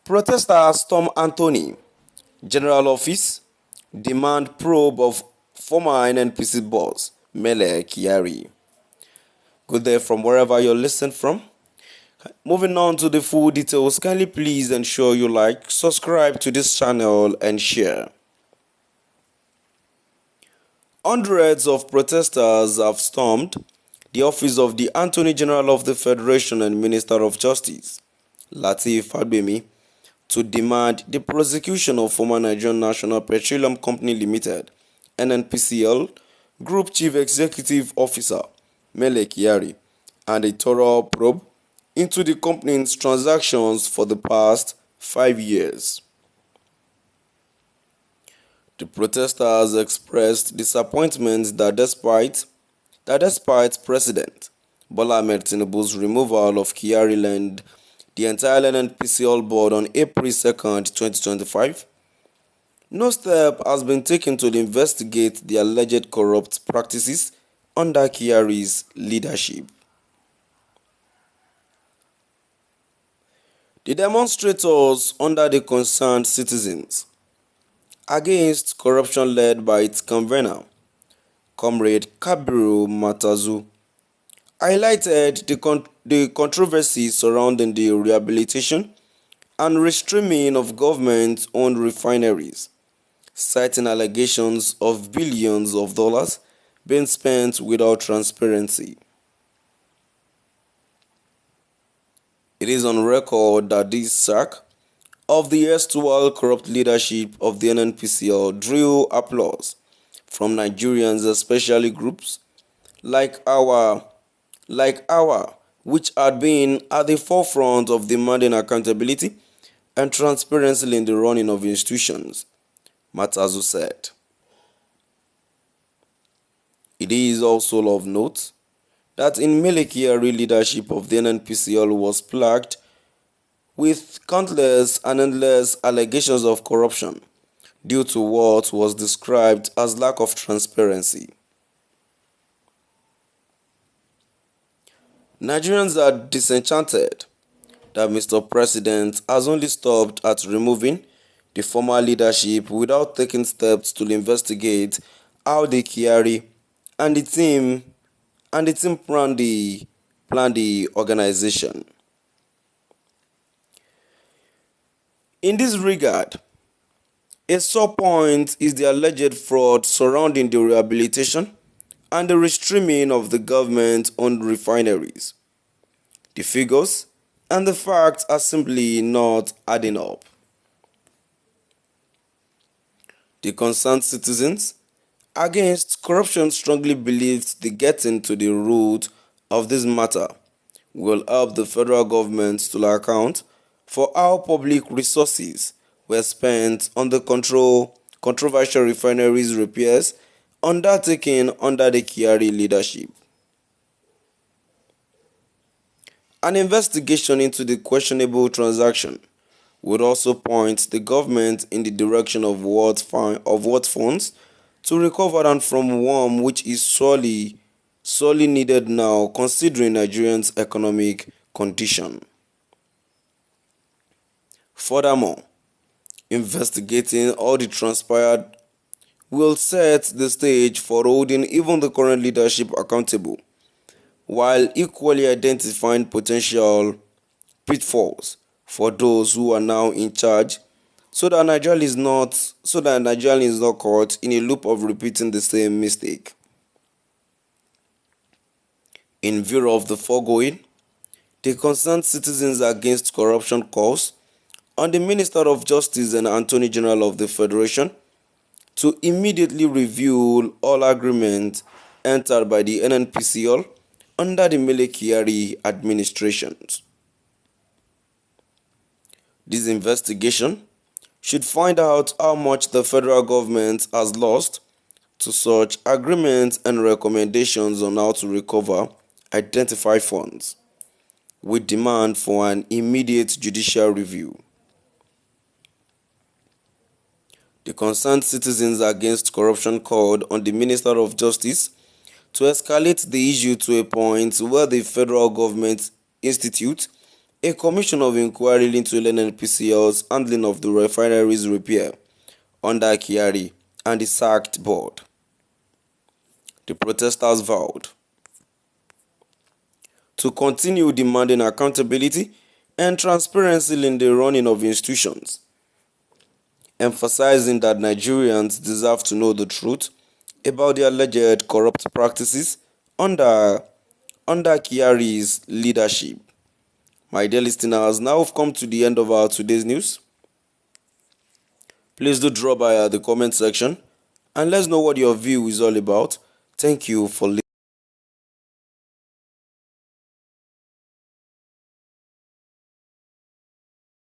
Protesters storm Anthony General Office, demand probe of former NNPC boss Mele Kyari. Good day from wherever you're listening from. Moving on to the full details, kindly please ensure you like, subscribe to this channel and share. Hundreds of protesters have stormed the office of the Attorney General of the Federation and Minister of Justice, Lateef Fagbemi, to demand the prosecution of former Nigerian National Petroleum Company Limited (NNPCL) Group Chief Executive Officer Mele Kyari and a thorough probe into the company's transactions for the past 5 years. The protesters expressed disappointment that despite President Bola Ahmed Tinubu's removal of Kyari and the entire NNPCL board on April 2, 2025, no step has been taken to investigate the alleged corrupt practices under Kyari's leadership. The demonstrators under the Concerned Citizens Against Corruption led by its convener, Comrade Kabiru Matazu, highlighted the controversy surrounding the rehabilitation and restreaming of government-owned refineries, citing allegations of billions of dollars being spent without transparency. It is on record that this sack of the erstwhile corrupt leadership of the NNPCL drew applause from Nigerians, especially groups like our, which had been at the forefront of demanding accountability and transparency in the running of institutions, Matazu said. It is also of note that in Mele Kyari leadership of the NNPCL was plagued with countless and endless allegations of corruption due to what was described as lack of transparency. Nigerians are disenchanted that Mr. President has only stopped at removing the former leadership without taking steps to investigate how the Kyari and the team plan the organization. In this regard, a sore point is the alleged fraud surrounding the rehabilitation and the restreaming of the government-owned refineries. The figures and the facts are simply not adding up. The Concerned Citizens Against Corruption strongly believes the getting to the root of this matter will help the federal government to account for how public resources were spent on the controversial refineries repairs undertaken under the Kyari leadership. An investigation into the questionable transaction would also point the government in the direction of what funds to recover and from one which is sorely needed now, considering Nigerians' economic condition. Furthermore, investigating all the transpired will set the stage for holding even the current leadership accountable, while equally identifying potential pitfalls for those who are now in charge, so that Nigeria is not caught in a loop of repeating the same mistake. In view of the foregoing, the Concerned Citizens Against Corruption calls on the Minister of Justice and Attorney General of the Federation to immediately review all agreements entered by the NNPCL under the Mele Kyari administrations. This investigation should find out how much the federal government has lost to such agreements and recommendations on how to recover identified funds, with demand for an immediate judicial review. The Concerned Citizens Against Corruption called on the Minister of Justice to escalate the issue to a point where the federal government institutes A commission of inquiry into NNPCL's handling of the refinery's repair under Kyari and the sacked board. The protesters vowed to continue demanding accountability and transparency in the running of institutions, emphasizing that Nigerians deserve to know the truth about the alleged corrupt practices under Kyari's leadership. My dear listeners, now we've come to the end of our today's news. Please do drop by the comment section and let's know what your view is all about. Thank you for listening.